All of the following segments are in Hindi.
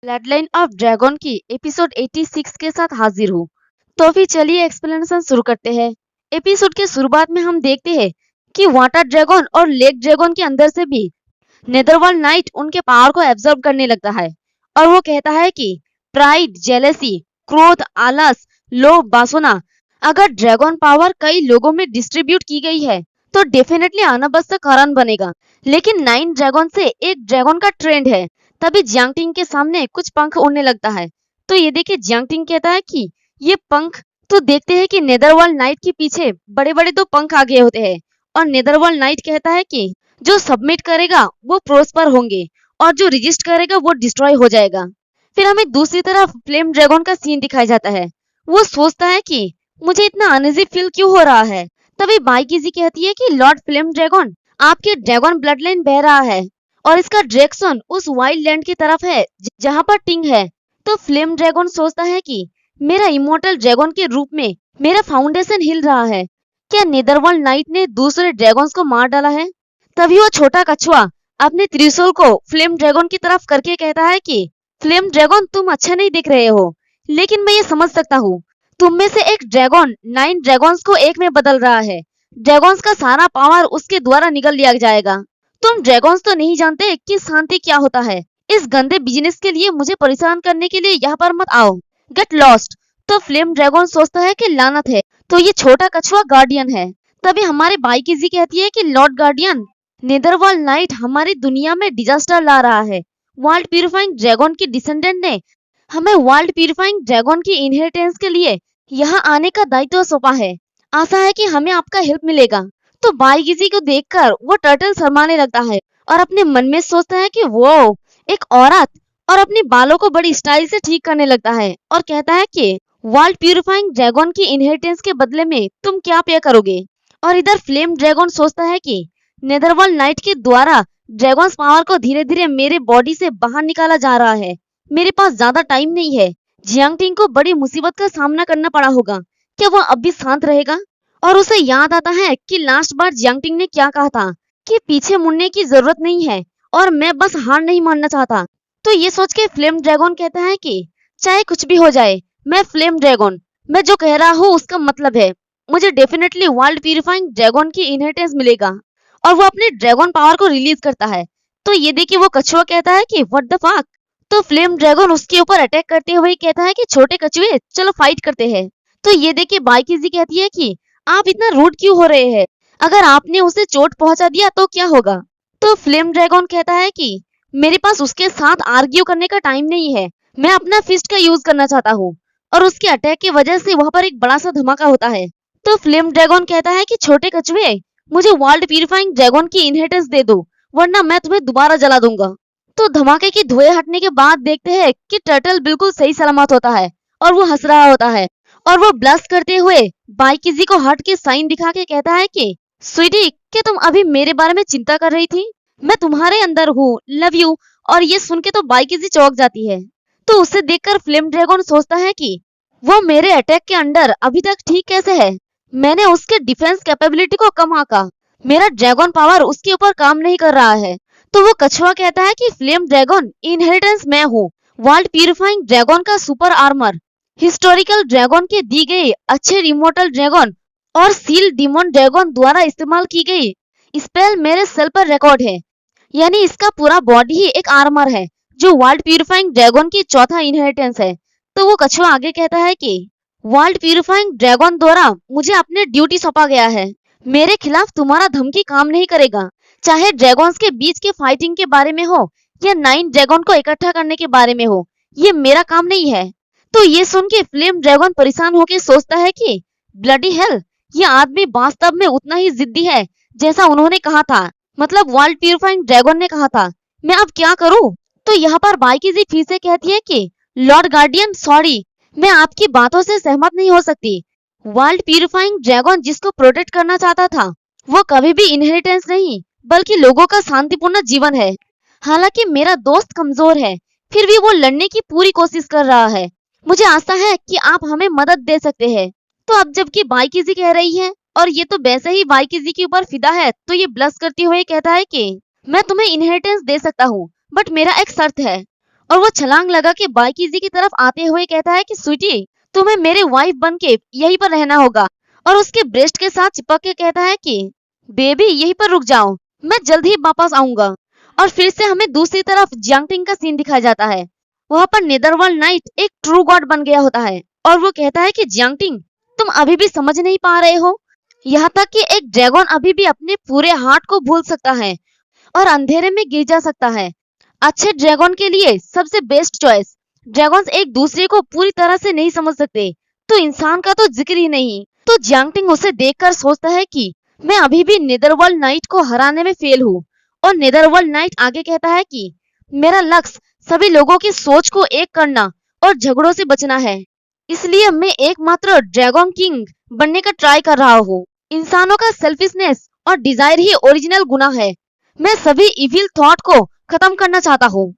ब्लडलाइन ऑफ ड्रैगन की एपिसोड 86 के साथ हाजिर हूँ। तो फिर चलिए एक्सप्लेनेशन शुरू करते हैं। एपिसोड के शुरुआत में हम देखते हैं कि वाटर ड्रैगन और लेक ड्रैगन के अंदर से भी नेदरवर्ल्ड नाइट उनके पावर को एब्जॉर्ब करने लगता है और वो कहता है कि प्राइड, जेलेसी, क्रोध, आलस, लोभ, वासना अगर ड्रैगन पावर कई लोगों में डिस्ट्रीब्यूट की गई है तो डेफिनेटली अनाबस का कारण बनेगा। लेकिन 9 ड्रैगन से एक ड्रैगन का ट्रेंड है। तभी जियांगटिंग के सामने कुछ पंख उड़ने लगता है। तो ये देखिए जियांगटिंग कहता है कि ये पंख, तो देखते हैं कि नेदरवर्ल्ड नाइट के पीछे बड़े बड़े 2 पंख आगे होते हैं और नेदरवर्ल्ड नाइट कहता है कि जो सबमिट करेगा वो प्रोस्पर होंगे और जो रजिस्ट करेगा वो डिस्ट्रॉय हो जाएगा। फिर हमें दूसरी तरफ फ्लेम ड्रैगन का सीन दिखाया जाता है। वो सोचता है कि मुझे इतना अनइजी फील क्यों हो रहा है। तभी बाईकीजी कहती है कि लॉर्ड फ्लेम ड्रैगन, आपके ड्रैगन ब्लड लाइन बह रहा है और इसका डायरेक्शन उस वाइल्ड लैंड की तरफ है जहाँ पर टिंग है। तो फ्लेम ड्रैगन सोचता है कि मेरा इमोर्टल ड्रैगन के रूप में मेरा फाउंडेशन हिल रहा है। क्या नेदरवर्ल्ड नाइट ने दूसरे ड्रैगन्स को मार डाला है? तभी वो छोटा कछुआ अपने त्रिशूल को फ्लेम ड्रैगन की तरफ करके कहता है कि फ्लेम ड्रैगन, तुम अच्छा नहीं दिख रहे हो, लेकिन मैं ये समझ सकता हूँ तुम में से एक ड्रैगन 9 ड्रैगन्स को एक में बदल रहा है। ड्रैगन्स का सारा पावर उसके द्वारा निकल लिया जाएगा। तुम ड्रैगन्स तो नहीं जानते कि शांति क्या होता है। इस गंदे बिजनेस के लिए मुझे परेशान करने के लिए यहाँ पर मत आओ। Get lost. तो फ्लेम ड्रैगन सोचता है कि लानत है, तो ये छोटा कछुआ गार्डियन है। तभी हमारे बाईकीजी कहती है कि लॉर्ड गार्डियन, नेदरवर्ल्ड नाइट हमारी दुनिया में डिजास्टर ला रहा है। वर्ल्ड प्यूरिफाइंग ड्रैगन की डिसेंडेंट ने हमें वर्ल्ड प्यूरिफाइंग ड्रैगन की इनहेरिटेंस के लिए यहाँ आने का दायित्व सौंपा है। आशा है कि हमें आपका हेल्प मिलेगा। तो बाईकीजी को देखकर वो टर्टल शर्माने लगता है और अपने मन में सोचता है कि वो एक औरत, और अपने बालों को बड़ी स्टाइल से ठीक करने लगता है और कहता है कि वर्ल्ड प्यूरिफाइंग ड्रैगन की इनहेरिटेंस के बदले में तुम क्या पे करोगे। और इधर फ्लेम ड्रैगन सोचता है कि नेदरवर्ल्ड नाइट के द्वारा ड्रैगन्स पावर को धीरे धीरे मेरे बॉडी से बाहर निकाला जा रहा है। मेरे पास ज्यादा टाइम नहीं है। जियांगटिंग को बड़ी मुसीबत का सामना करना पड़ा होगा। क्या वो अब भी शांत रहेगा? और उसे याद आता है कि लास्ट बार जियांगटिंग ने क्या कहा था कि पीछे मुड़ने की जरूरत नहीं है और मैं बस हार नहीं मानना चाहता। तो ये सोच के फ्लेम ड्रैगन कहता है कि चाहे कुछ भी हो जाए, मैं फ्लेम ड्रैगन, मैं जो कह रहा हूँ उसका मतलब है मुझे डेफिनेटली वर्ल्ड प्यूरिफाइंग ड्रैगन की इनहेरिटेंस मिलेगा। और वो अपने ड्रैगन पावर को रिलीज करता है। तो ये देखिए वो कछुआ कहता है कि व्हाट द फक। तो फ्लेम ड्रैगन उसके ऊपर अटैक करते हुए कहता है कि छोटे कछुए, चलो फाइट करते हैं। तो ये देखिए बाईकीजी कहती है कि आप इतना रूड क्यों हो रहे हैं? अगर आपने उसे चोट पहुंचा दिया तो क्या होगा? तो फ्लेम ड्रैगन कहता है कि मेरे पास उसके साथ आर्ग्यू करने का टाइम नहीं है। मैं अपना फिस्ट का यूज करना चाहता हूँ। और उसके अटैक की वजह से वहां पर एक बड़ा सा धमाका होता है। तो फ्लेम ड्रैगन कहता है कि छोटे कछुए, मुझे वर्ल्ड प्यूरिफाइंग ड्रैगन की इनहेरिटेंस दे दो, वरना मैं तुम्हें दोबारा जला दूंगा। तो धमाके की धुएं हटने के बाद देखते हैं कि टर्टल बिल्कुल सही सलामत होता है और वो हंस रहा होता है और वो ब्लश करते हुए बाईकीजी को हार्ट के साइन दिखा के कहता है कि स्वीटी, क्या तुम अभी मेरे बारे में चिंता कर रही थी? मैं तुम्हारे अंदर हूँ, लव यू। और ये सुन के तो बाईकीजी चौंक जाती है। तो उसे देखकर फ्लेम ड्रैगन सोचता है कि वो मेरे अटैक के अंडर अभी तक ठीक कैसे है। मैंने उसके डिफेंस कैपेबिलिटी को कम आंका। मेरा ड्रैगन पावर उसके ऊपर काम नहीं कर रहा है। तो वो कछुआ कहता है कि फ्लेम ड्रैगन, इनहेरिटेंस मैं हूँ, वर्ल्ड प्यूरिफाइंग ड्रैगन का सुपर आर्मर, हिस्टोरिकल ड्रैगन के दी गई अच्छे इमोर्टल ड्रैगन और सील डीमन ड्रैगन द्वारा इस्तेमाल की गई स्पेल मेरे सेल पर रिकॉर्ड है। यानी इसका पूरा बॉडी ही एक आर्मर है जो वर्ल्ड प्यूरिफाइंग ड्रैगन की चौथा इनहेरिटेंस है। तो वो कछुआ आगे कहता है कि वर्ल्ड प्यूरिफाइंग ड्रैगन द्वारा मुझे अपने ड्यूटी सौंपा गया है। मेरे खिलाफ तुम्हारा धमकी काम नहीं करेगा, चाहे ड्रैगन्स के बीच के फाइटिंग के बारे में हो या 9 ड्रैगन को इकट्ठा करने के बारे में हो, ये मेरा काम नहीं है। तो ये सुन के फ्लेम ड्रैगन परेशान होकर सोचता है कि ब्लडी हेल, ये आदमी वास्तव में उतना ही जिद्दी है जैसा उन्होंने कहा था, मतलब वर्ल्ड प्यूरिफाइंग ड्रैगन ने कहा था। मैं अब क्या करूं? तो यहाँ पर बाईकीजी फिर से कहती है कि लॉर्ड गार्डियन, सॉरी, मैं आपकी बातों से सहमत नहीं हो सकती। वर्ल्ड प्यूरिफाइंग ड्रैगन जिसको प्रोटेक्ट करना चाहता था वो कभी भी इनहेरिटेंस नहीं बल्कि लोगों का शांतिपूर्ण जीवन है। हालांकि मेरा दोस्त कमजोर है, फिर भी वो लड़ने की पूरी कोशिश कर रहा है। मुझे आशा है कि आप हमें मदद दे सकते हैं। तो अब जबकि बाईकीजी कह रही है और ये तो वैसे ही बाईकीजी के ऊपर फिदा है, तो ये ब्लश करते हुए कहता है कि मैं तुम्हें इनहेरिटेंस दे सकता हूँ, बट मेरा एक शर्त है। और वो छलांग लगा के बाइकीजी की तरफ आते हुए कहता है कि स्वीटी, तुम्हें मेरे वाइफ बन के यहीं पर रहना होगा। और उसके ब्रेस्ट के साथ चिपक के कहता है कि बेबी यहीं पर रुक जाओ, मैं जल्द ही वापस आऊंगा। और फिर से हमें दूसरी तरफ जियांगटिंग का सीन दिखाया जाता है। वहां पर नेदरवर्ल्ड नाइट एक ट्रू गॉड बन गया होता है और वो कहता है कि जियांगटिंग, तुम अभी भी समझ नहीं पा रहे हो। यहाँ तक कि एक ड्रैगन अभी भी अपने पूरे हार्ट को भूल सकता है और अंधेरे में गिर जा सकता है। अच्छे ड्रैगन के लिए सबसे बेस्ट चॉइस। ड्रैगन्स एक दूसरे को पूरी तरह से नहीं समझ सकते, तो इंसान का तो जिक्र ही नहीं। तो जियांगटिंग उसे देखकर सोचता है कि मैं अभी भी नेदरवर्ल्ड नाइट को हराने में फेल हूँ। और नेदरवर्ल्ड नाइट आगे कहता है कि मेरा लक्ष्य सभी लोगों की सोच को एक करना और झगड़ों से बचना है, इसलिए मैं एकमात्र ड्रैगन किंग बनने का ट्राई कर रहा हूँ। इंसानों का सेल्फिशनेस और डिजायर ही ओरिजिनल गुनाह है। मैं सभी इविल थॉट को खत्म करना चाहता हूँ।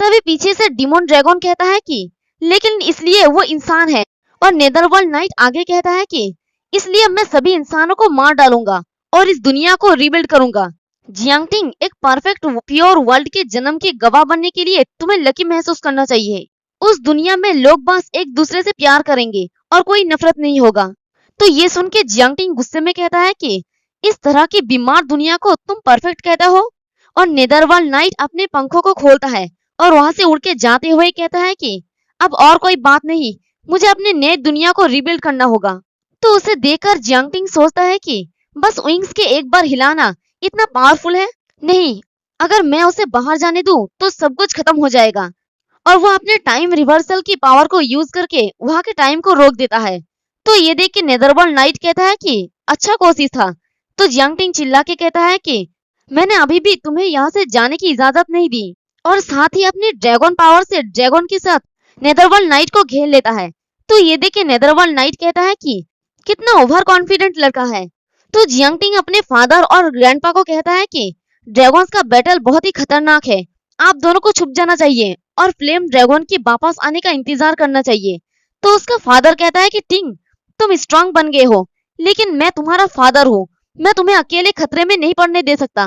तभी पीछे से डिमोन ड्रैगन कहता है कि लेकिन इसलिए वो इंसान है। और नेदरवर्ल्ड नाइट आगे कहता है कि इसलिए मैं सभी इंसानों को मार डालूंगा और इस दुनिया को रिबिल्ड करूंगा। जियांगटिंग, एक परफेक्ट प्योर वर्ल्ड के जन्म के गवाह बनने के लिए तुम्हें लकी महसूस करना चाहिए। उस दुनिया में लोग बस एक दूसरे से प्यार करेंगे और कोई नफरत नहीं होगा। तो ये सुन के जियांगटिंग गुस्से में कहता है कि इस तरह की बीमार दुनिया को तुम परफेक्ट कहते हो। और नेदरवर्ल्ड नाइट अपने पंखों को खोलता है और वहां से उड़ के जाते हुए कहता है कि अब और कोई बात नहीं, मुझे अपने नए दुनिया को रिबिल्ड करना होगा। तो उसे देखकर जियांगटिंग सोचता है कि बस विंग्स के एक बार हिलाना इतना पावरफुल है? नहीं, अगर मैं उसे बाहर जाने दूं तो सब कुछ खत्म हो जाएगा। और वो अपने टाइम रिवर्सल की पावर को यूज करके वहां के टाइम को रोक देता है। तो ये देख के नेदरवर्ल्ड नाइट कहता है कि अच्छा कोशिश था। तो जियांगटिंग चिल्ला के कहता है कि मैंने अभी भी तुम्हें यहाँ से जाने की इजाजत नहीं दी। और साथ ही अपनी ड्रैगन पावर से ड्रैगन के साथ नेदरवर्ल्ड नाइट को घेर लेता है। तो ये देख के नेदरवर्ल्ड नाइट कहता है कि कितना ओवर कॉन्फिडेंट लड़का है। तो जियांगटिंग अपने फादर और ग्रैंडपा को कहता है कि ड्रैगन्स का बैटल बहुत ही खतरनाक है, आप दोनों को छुप जाना चाहिए और फ्लेम ड्रैगन के वापस आने का इंतजार करना चाहिए। तो उसका फादर कहता है कि टिंग, तुम स्ट्रांग बन गए हो, लेकिन मैं तुम्हारा फादर हूँ, मैं तुम्हें अकेले खतरे में नहीं पड़ने दे सकता।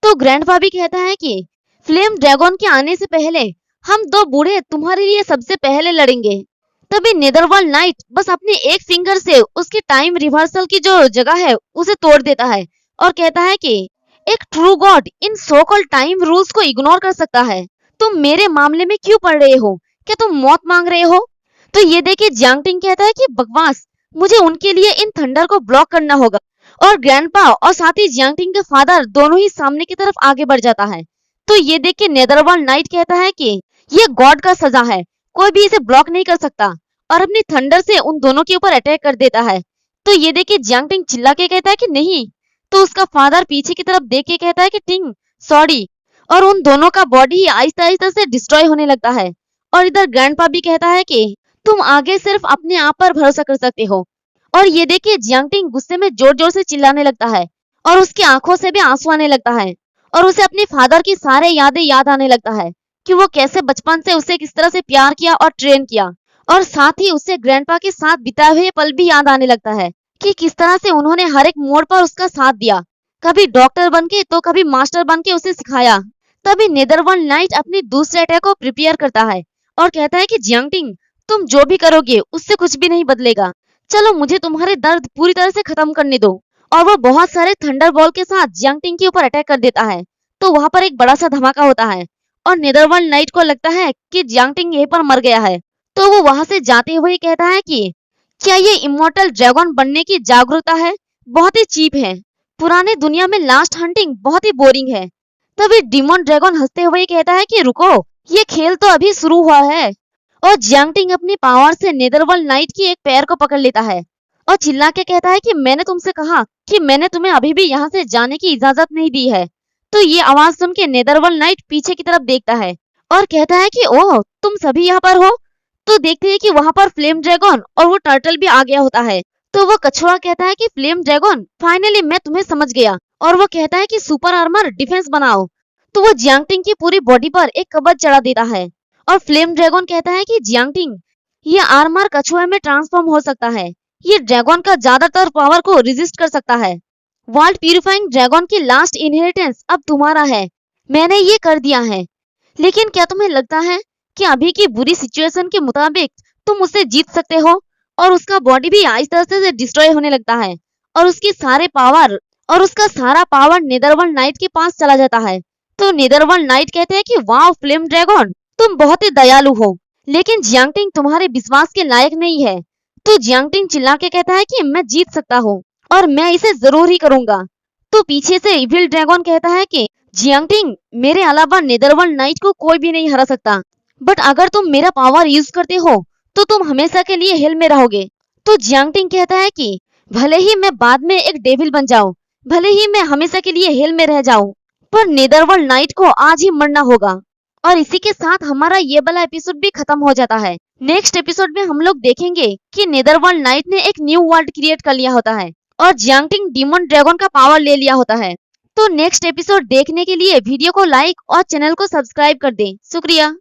तो ग्रैंडपा भी कहता है कि फ्लेम ड्रैगन के आने से पहले हम दो बूढ़े तुम्हारे लिए सबसे पहले लड़ेंगे। तभी नेदरवर्ल्ड नाइट बस अपने एक फिंगर से उसकी टाइम रिवर्सल की जो जगह है उसे तोड़ देता है और कहता है कि एक ट्रू गॉड इन सो कॉल्ड टाइम रूल्स को इग्नोर कर सकता है। तुम मेरे मामले में क्यों पड़ रहे हो? क्या तुम मौत मांग रहे हो? तो ये देखे जियांगटिंग कहता है कि बकवास, मुझे उनके लिए इन थंडर को ब्लॉक करना होगा। और ग्रैंडपा और साथ ही जियांगटिंग के फादर दोनों ही सामने की तरफ आगे बढ़ जाता है। तो ये देख के नेदरवर्ल्ड नाइट कहता है कि ये गॉड का सजा है, कोई भी इसे ब्लॉक नहीं कर सकता। और अपनी थंडर से उन दोनों के ऊपर अटैक कर देता है। तो ये देख के जियांगटिंग चिल्ला के कहता है कि नहीं। तो उसका फादर पीछे की तरफ देख के कहता है कि टिंग सॉरी। और उन दोनों का बॉडी ही आहिस्ता आहिस्ता से डिस्ट्रॉय होने लगता है। और इधर ग्रैंडपा भी कहता है कि तुम आगे सिर्फ अपने आप पर भरोसा कर सकते हो। और ये देख के जियांगटिंग गुस्से में जोर जोर से चिल्लाने लगता है और उसकी आंखों से भी आंसू आने लगता है। और उसे अपने फादर की सारे यादें याद आने लगता है कि वो कैसे बचपन से उसे किस तरह से प्यार किया और ट्रेन किया। और साथ ही उसे ग्रैंडपा के साथ बिताए हुए पल भी याद आने लगता है कि किस तरह से उन्होंने हर एक मोड़ पर उसका साथ दिया, कभी डॉक्टर बनके तो कभी मास्टर बनके उसे सिखाया। तभी नेदरवर्ल्ड नाइट अपनी दूसरे अटैक को प्रिपेयर करता है और कहता है कि जियांगटिंग, तुम जो भी करोगे उससे कुछ भी नहीं बदलेगा, चलो मुझे तुम्हारे दर्द पूरी तरह से खत्म करने दो। और वो बहुत सारे थंडर बॉल के साथ जियांगटिंग के ऊपर अटैक कर देता है। तो वहां पर एक बड़ा सा धमाका होता है और नेदरवर्ल्ड नाइट को लगता है कि जियांगटिंग यहीं पर मर गया है। तो वो वहां से जाते हुए कहता है कि क्या ये इमोर्टल ड्रैगन बनने की जागरूकता है? बहुत ही चीप है। पुराने दुनिया में लास्ट हंटिंग बहुत ही बोरिंग है। तभी डिमोन ड्रैगन हंसते हुए कहता है कि रुको, ये खेल तो अभी शुरू हुआ है। और जियांगटिंग अपनी पावर से नेदरवर्ल्ड नाइट की एक पैर को पकड़ लेता है और चिल्ला के कहता है कि मैंने तुमसे कहा कि मैंने तुम्हें अभी भी यहाँ से जाने की इजाजत नहीं दी है। तो ये आवाज सुन के नेदरवर्ल्ड नाइट पीछे की तरफ देखता है और कहता है कि ओह, तुम सभी यहाँ पर हो। तो देखते हैं कि वहां पर फ्लेम ड्रैगन और वो टर्टल भी आ गया होता है। तो वो कछुआ कहता है कि फ्लेम ड्रैगन, फाइनली मैं तुम्हें समझ गया। और वो कहता है कि सुपर आर्मर डिफेंस बनाओ। तो वो जियांगटिंग की पूरी बॉडी पर एक कवच चढ़ा देता है और फ्लेम ड्रैगन कहता है कि जियांगटिंग, ये आर्मर कछुए में ट्रांसफॉर्म हो सकता है, ये ड्रैगन का ज्यादातर पावर को रेजिस्ट कर सकता है। वर्ल्ड प्यूरिफाइंग ड्रैगन की लास्ट इनहेरिटेंस अब तुम्हारा है, मैंने ये कर दिया है। लेकिन क्या तुम्हें लगता है कि अभी की बुरी सिचुएशन के मुताबिक तुम उसे जीत सकते हो और उसका बॉडी भी आहिस्ता से डिस्ट्रॉय होने लगता है और उसका सारा पावर नेदरवर्ल्ड नाइट के पास चला जाता है। तो नेदरवर्ल्ड नाइट कहते हैं कि वाह फ्लेम ड्रैगन, तुम बहुत ही दयालु हो, लेकिन जियांगटिंग तुम्हारे विश्वास के लायक नहीं है। तो जियांगटिंग चिल्ला के कहता है कि मैं जीत सकता हूँ और मैं इसे जरूर ही करूंगा। तो पीछे से इविल ड्रैगन कहता है कि जियांगटिंग, मेरे अलावा नेदरवर्ल्ड नाइट को कोई भी नहीं हरा सकता, बट अगर तुम मेरा पावर यूज करते हो तो तुम हमेशा के लिए हेल में रहोगे। तो जियांगटिंग कहता है कि भले ही मैं बाद में एक डेविल बन जाऊं, भले ही मैं हमेशा के लिए हेल में रह जाऊं, पर नेदरवर्ल्ड नाइट को आज ही मरना होगा। और इसी के साथ हमारा ये वाला एपिसोड भी खत्म हो जाता है। नेक्स्ट एपिसोड में हम लोग देखेंगे कि नेदरवर्ल्ड नाइट ने एक न्यू वर्ल्ड क्रिएट कर लिया होता है और जियांगटिंग डीमन ड्रैगन का पावर ले लिया होता है। तो नेक्स्ट एपिसोड देखने के लिए वीडियो को लाइक और चैनल को सब्सक्राइब कर दें। शुक्रिया।